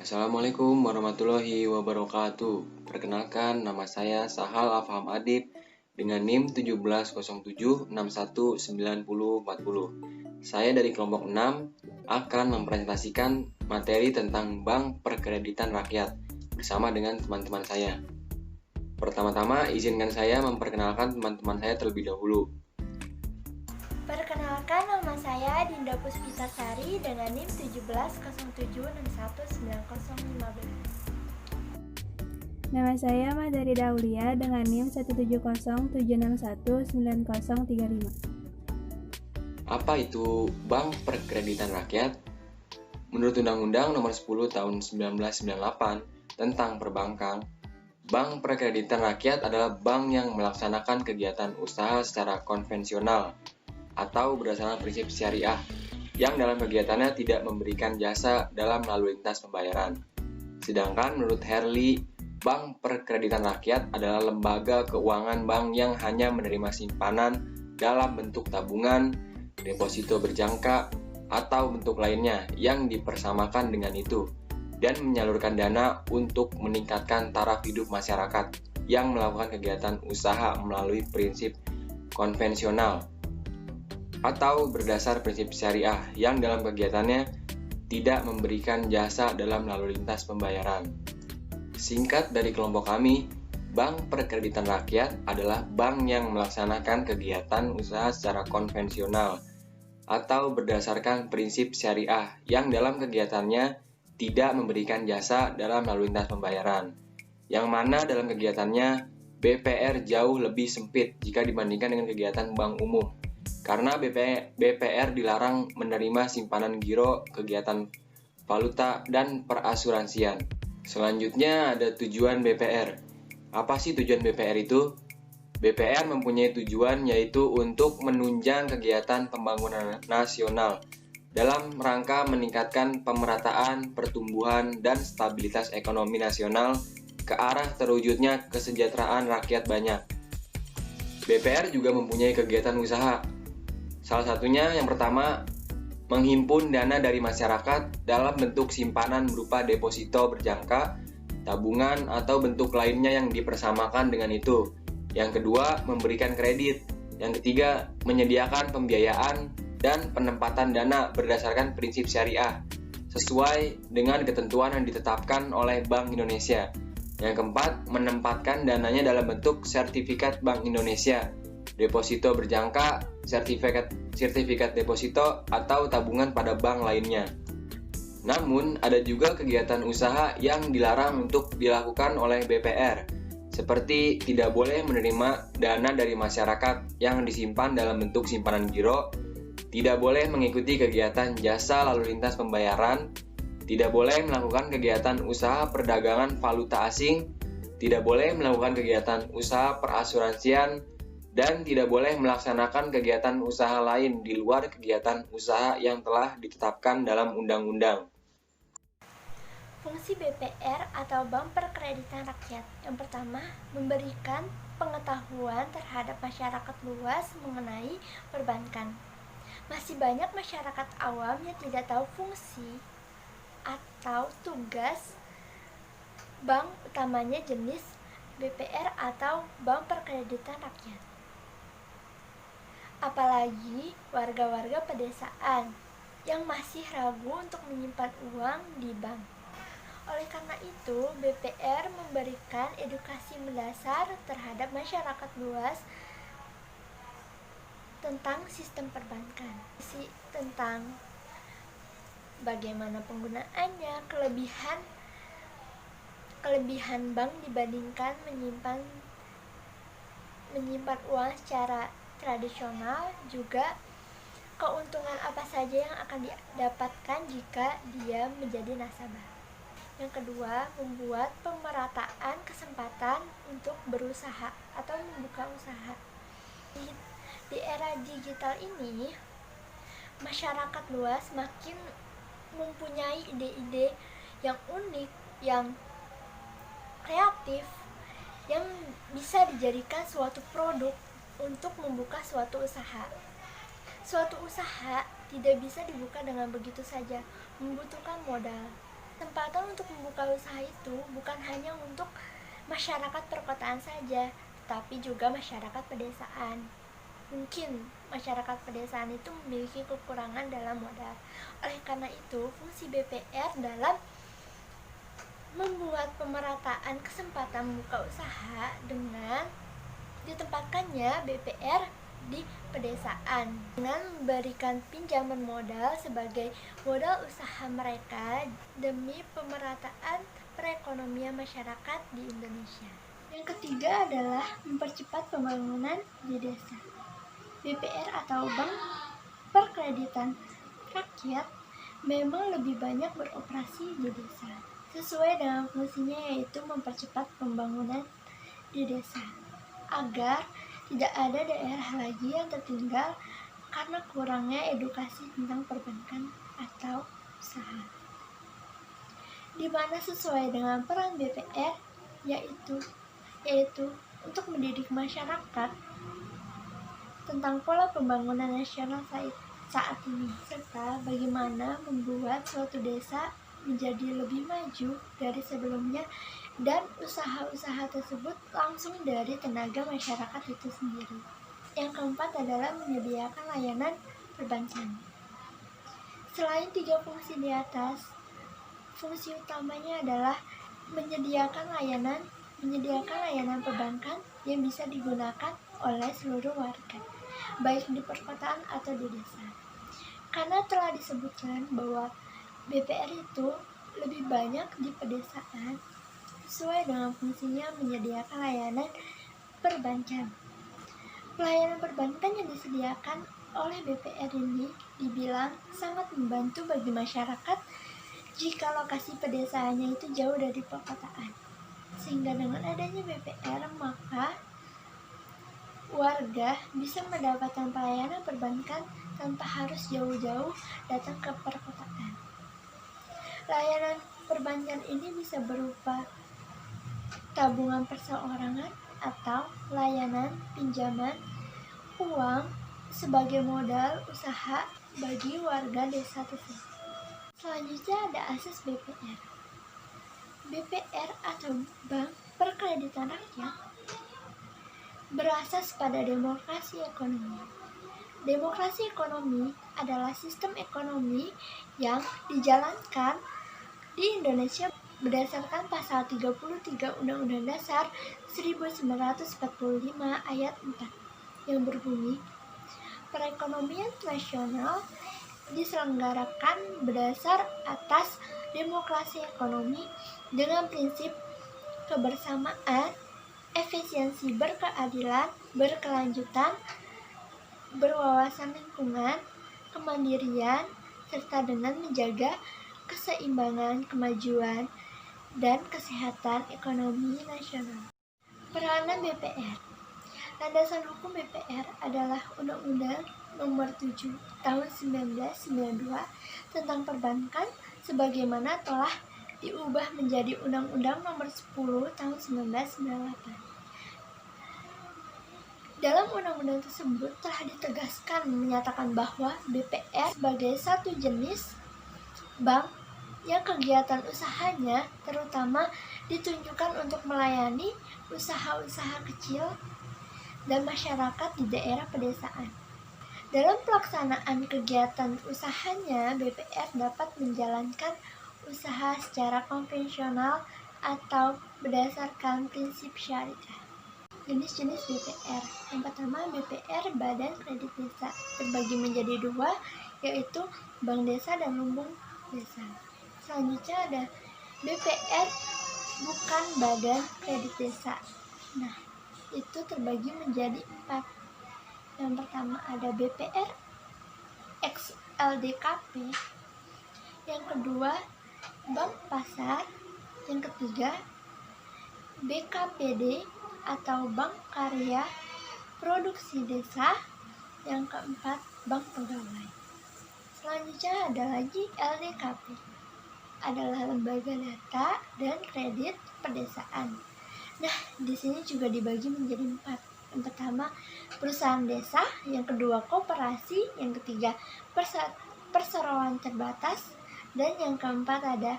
Assalamualaikum warahmatullahi wabarakatuh. Perkenalkan, nama saya Sahal Afham Adib dengan NIM 1707619040. Saya dari kelompok 6 akan mempresentasikan materi tentang Bank Perkreditan Rakyat bersama dengan teman-teman saya. Pertama-tama, izinkan saya memperkenalkan teman-teman saya terlebih dahulu. Perkenalkan, nama saya Dinda Puspitasari dengan NIM 1707619015. Nama saya Mahdari Daulia dengan NIM 17076199035. Apa itu Bank Perkreditan Rakyat? Menurut Undang-Undang Nomor 10 Tahun 1998 tentang Perbankan, Bank Perkreditan Rakyat adalah bank yang melaksanakan kegiatan usaha secara konvensional atau berdasarkan prinsip syariah, yang dalam kegiatannya tidak memberikan jasa dalam lalu lintas pembayaran. Sedangkan menurut Herli, Bank Perkreditan Rakyat adalah lembaga keuangan bank yang hanya menerima simpanan dalam bentuk tabungan, deposito berjangka, atau bentuk lainnya yang dipersamakan dengan itu, dan menyalurkan dana untuk meningkatkan taraf hidup masyarakat yang melakukan kegiatan usaha melalui prinsip konvensional atau berdasar prinsip syariah yang dalam kegiatannya tidak memberikan jasa dalam lalu lintas pembayaran. Singkat dari kelompok kami, Bank Perkreditan Rakyat adalah bank yang melaksanakan kegiatan usaha secara konvensional atau berdasarkan prinsip syariah yang dalam kegiatannya tidak memberikan jasa dalam lalu lintas pembayaran, yang mana dalam kegiatannya BPR jauh lebih sempit jika dibandingkan dengan kegiatan bank umum, karena BPR dilarang menerima simpanan giro, kegiatan valuta, dan perasuransian. Selanjutnya ada tujuan BPR. Apa sih tujuan BPR itu? BPR mempunyai tujuan yaitu untuk menunjang kegiatan pembangunan nasional dalam rangka meningkatkan pemerataan, pertumbuhan, dan stabilitas ekonomi nasional ke arah terwujudnya kesejahteraan rakyat banyak. BPR juga mempunyai kegiatan usaha. Salah satunya yang pertama, menghimpun dana dari masyarakat dalam bentuk simpanan berupa deposito berjangka, tabungan, atau bentuk lainnya yang dipersamakan dengan itu. Yang kedua, memberikan kredit. Yang ketiga, menyediakan pembiayaan dan penempatan dana berdasarkan prinsip syariah, sesuai dengan ketentuan yang ditetapkan oleh Bank Indonesia. Yang keempat, menempatkan dananya dalam bentuk sertifikat Bank Indonesia, deposito berjangka, sertifikat deposito, atau tabungan pada bank lainnya. Namun, ada juga kegiatan usaha yang dilarang untuk dilakukan oleh BPR, seperti tidak boleh menerima dana dari masyarakat yang disimpan dalam bentuk simpanan giro, tidak boleh mengikuti kegiatan jasa lalu lintas pembayaran, tidak boleh melakukan kegiatan usaha perdagangan valuta asing, tidak boleh melakukan kegiatan usaha perasuransian, dan tidak boleh melaksanakan kegiatan usaha lain di luar kegiatan usaha yang telah ditetapkan dalam undang-undang. Fungsi BPR atau Bank Perkreditan Rakyat. Yang pertama, memberikan pengetahuan terhadap masyarakat luas mengenai perbankan. Masih banyak masyarakat awam yang tidak tahu fungsi atau tugas bank utamanya jenis BPR atau Bank Perkreditan Rakyat. Apalagi warga-warga pedesaan yang masih ragu untuk menyimpan uang di bank. Oleh karena itu, BPR memberikan edukasi mendasar terhadap masyarakat luas tentang sistem perbankan, tentang bagaimana penggunaannya, kelebihan bank dibandingkan menyimpan uang secara tradisional, juga keuntungan apa saja yang akan didapatkan jika dia menjadi nasabah. Yang kedua, membuat pemerataan kesempatan untuk berusaha atau membuka usaha. Di era digital ini, masyarakat luas makin mempunyai ide-ide yang unik, yang kreatif, yang bisa dijadikan suatu produk untuk membuka suatu usaha. Suatu usaha tidak bisa dibuka dengan begitu saja, membutuhkan modal. Kesempatan untuk membuka usaha itu bukan hanya untuk masyarakat perkotaan saja, tetapi juga masyarakat pedesaan. Mungkin masyarakat pedesaan itu memiliki kekurangan dalam modal. Oleh karena itu, fungsi BPR dalam membuat pemerataan kesempatan membuka usaha dengan ditempatkannya BPR di pedesaan dengan memberikan pinjaman modal sebagai modal usaha mereka demi pemerataan perekonomian masyarakat di Indonesia. Yang ketiga adalah mempercepat pembangunan di desa. BPR atau Bank Perkreditan Rakyat memang lebih banyak beroperasi di desa, sesuai dengan fungsinya yaitu mempercepat pembangunan di desa, agar tidak ada daerah lagi yang tertinggal karena kurangnya edukasi tentang perbankan atau usaha. Di mana sesuai dengan peran BPR yaitu untuk mendidik masyarakat tentang pola pembangunan nasional saat ini, serta bagaimana membuat suatu desa menjadi lebih maju dari sebelumnya dan usaha-usaha tersebut langsung dari tenaga masyarakat itu sendiri. Yang keempat adalah menyediakan layanan perbankan. Selain 3 fungsi di atas, fungsi utamanya adalah menyediakan layanan perbankan yang bisa digunakan oleh seluruh warga, baik di perkotaan atau di desa. Karena telah disebutkan bahwa BPR itu lebih banyak di pedesaan, sesuai dengan fungsinya menyediakan layanan perbankan. Pelayanan perbankan yang disediakan oleh BPR ini dibilang sangat membantu bagi masyarakat jika lokasi pedesaannya itu jauh dari perkotaan. Sehingga dengan adanya BPR, maka warga bisa mendapatkan pelayanan perbankan tanpa harus jauh-jauh datang ke perkotaan. Layanan perbankan ini bisa berupa tabungan perseorangan atau layanan pinjaman uang sebagai modal usaha bagi warga desa tersebut. Selanjutnya ada asas BPR. BPR atau Bank Perkreditan Rakyat berasas pada demokrasi ekonomi. Demokrasi ekonomi adalah sistem ekonomi yang dijalankan di Indonesia berdasarkan pasal 33 Undang-Undang Dasar 1945 ayat 4 yang berbunyi, perekonomian nasional diselenggarakan berdasar atas demokrasi ekonomi dengan prinsip kebersamaan, efisiensi, berkeadilan, berkelanjutan, berwawasan lingkungan, kemandirian, serta dengan menjaga keseimbangan, kemajuan, dan kesehatan ekonomi nasional. Peranan BPR. Landasan hukum BPR adalah Undang-Undang Nomor 7 Tahun 1992 tentang Perbankan sebagaimana telah diubah menjadi Undang-Undang Nomor 10 Tahun 1998. Dalam undang-undang tersebut telah ditegaskan menyatakan bahwa BPR sebagai satu jenis bank yang kegiatan usahanya terutama ditunjukkan untuk melayani usaha-usaha kecil dan masyarakat di daerah pedesaan. Dalam pelaksanaan kegiatan usahanya, BPR dapat menjalankan usaha secara konvensional atau berdasarkan prinsip syariah. Jenis-jenis BPR. Yang pertama, BPR Badan Kredit Desa terbagi menjadi 2, yaitu Bank Desa dan Lumbung Desa. Selanjutnya ada BPR bukan Badan Kredit Desa. Nah, itu terbagi menjadi 4. Yang pertama ada BPR ex LDKP, yang kedua Bank Pasar, yang ketiga BKPD atau Bank Karya Produksi Desa, yang keempat Bank Pegawai. Selanjutnya ada lagi LDKP, adalah lembaga data dan kredit pedesaan. Nah, di sini juga dibagi menjadi 4. Yang pertama, perusahaan desa, yang kedua koperasi, yang ketiga perseroan terbatas, dan yang keempat ada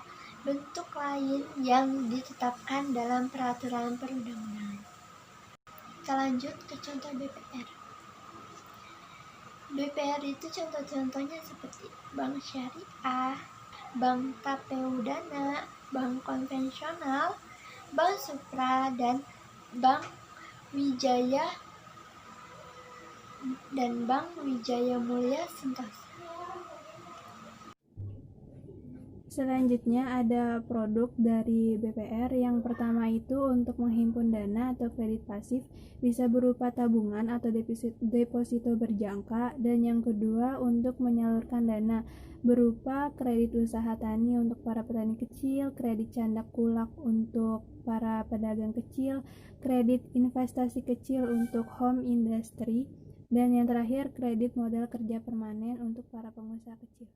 bentuk lain yang ditetapkan dalam peraturan perundang-undangan. Kita lanjut ke contoh BPR. BPR itu contoh-contohnya seperti bank syariah, bank KPU Dana, bank konvensional, bank Supra, dan bank Wijaya Mulia Sentosa. Selanjutnya ada produk dari BPR. Yang pertama itu untuk menghimpun dana atau kredit pasif, bisa berupa tabungan atau deposito berjangka, dan yang kedua untuk menyalurkan dana berupa kredit usaha tani untuk para petani kecil, kredit candak kulak untuk para pedagang kecil, kredit investasi kecil untuk home industry, dan yang terakhir kredit modal kerja permanen untuk para pengusaha kecil.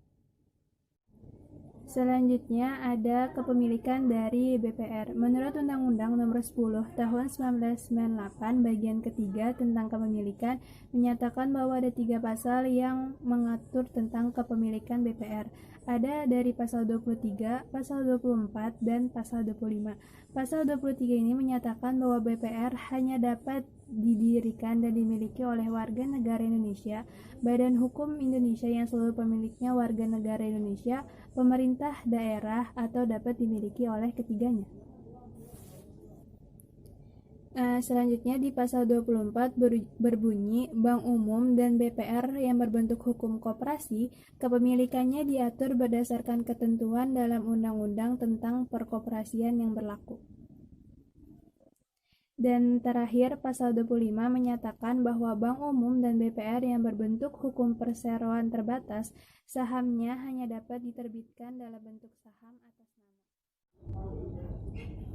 Selanjutnya ada kepemilikan dari BPR. Menurut Undang-Undang Nomor 10 Tahun 1998 Bagian ketiga tentang kepemilikan menyatakan bahwa ada 3 pasal yang mengatur tentang kepemilikan BPR. Ada dari pasal 23, pasal 24, dan pasal 25. Pasal 23 ini menyatakan bahwa BPR hanya dapat didirikan dan dimiliki oleh warga negara Indonesia, Badan Hukum Indonesia yang seluruh pemiliknya warga negara Indonesia, pemerintah daerah, atau dapat dimiliki oleh ketiganya. Selanjutnya di pasal 24 berbunyi bank umum dan BPR yang berbentuk hukum koperasi, kepemilikannya diatur berdasarkan ketentuan dalam undang-undang tentang perkoperasian yang berlaku. Dan terakhir, pasal 25 menyatakan bahwa bank umum dan BPR yang berbentuk hukum perseroan terbatas, sahamnya hanya dapat diterbitkan dalam bentuk saham atas nama.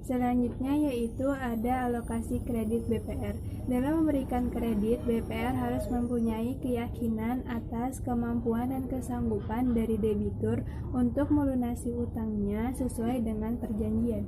Selanjutnya yaitu ada alokasi kredit BPR. Dalam memberikan kredit, BPR harus mempunyai keyakinan atas kemampuan dan kesanggupan dari debitur untuk melunasi utangnya sesuai dengan perjanjian.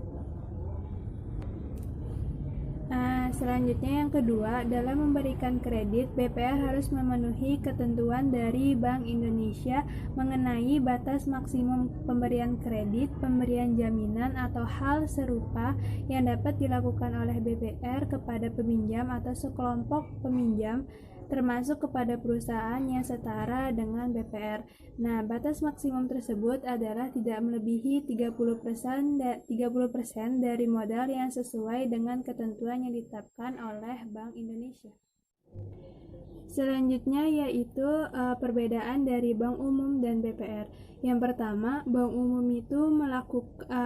Selanjutnya yang kedua, dalam memberikan kredit, BPR harus memenuhi ketentuan dari Bank Indonesia mengenai batas maksimum pemberian kredit, pemberian jaminan, atau hal serupa yang dapat dilakukan oleh BPR kepada peminjam atau sekelompok peminjam, termasuk kepada perusahaan yang setara dengan BPR. Nah, batas maksimum tersebut adalah tidak melebihi 30% dari modal yang sesuai dengan ketentuan yang ditetapkan oleh Bank Indonesia. Selanjutnya yaitu perbedaan dari bank umum dan BPR. Yang pertama, bank umum itu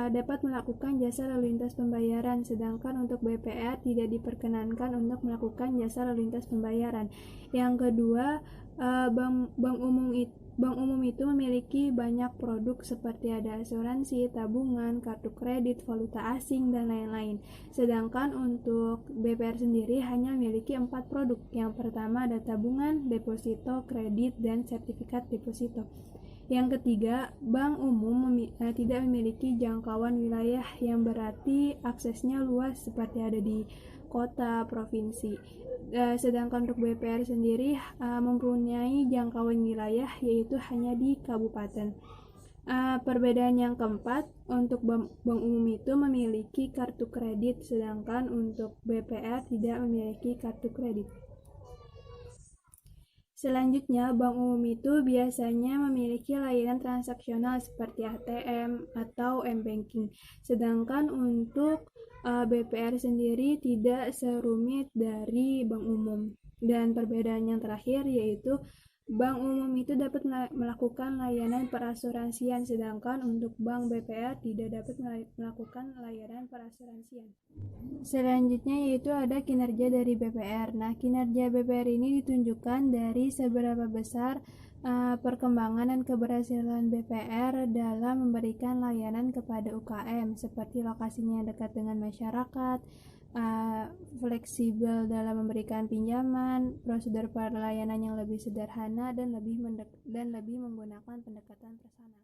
dapat melakukan jasa lalu lintas pembayaran, sedangkan untuk BPR tidak diperkenankan untuk melakukan jasa lalu lintas pembayaran. Yang kedua, bank umum itu memiliki banyak produk seperti ada asuransi, tabungan, kartu kredit, valuta asing, dan lain-lain. Sedangkan untuk BPR sendiri hanya memiliki 4 produk. Yang pertama ada tabungan, deposito, kredit, dan sertifikat deposito. Yang ketiga, bank umum tidak memiliki jangkauan wilayah yang berarti aksesnya luas seperti ada di kota, provinsi. Sedangkan untuk BPR sendiri mempunyai jangkauan wilayah yaitu hanya di kabupaten. Perbedaan yang keempat, untuk bank umum itu memiliki kartu kredit, sedangkan untuk BPR tidak memiliki kartu kredit. Selanjutnya, bank umum itu biasanya memiliki layanan transaksional seperti ATM atau m-banking. Sedangkan untuk BPR sendiri tidak serumit dari bank umum. Dan perbedaan yang terakhir yaitu bank umum itu dapat melakukan layanan perasuransian, sedangkan untuk bank BPR tidak dapat melakukan layanan perasuransian. Selanjutnya yaitu ada kinerja dari BPR. Nah, kinerja BPR ini ditunjukkan dari seberapa besar perkembangan dan keberhasilan BPR dalam memberikan layanan kepada UKM, seperti lokasinya yang dekat dengan masyarakat, fleksibel dalam memberikan pinjaman, prosedur pelayanan yang lebih sederhana, dan lebih menggunakan pendekatan personal.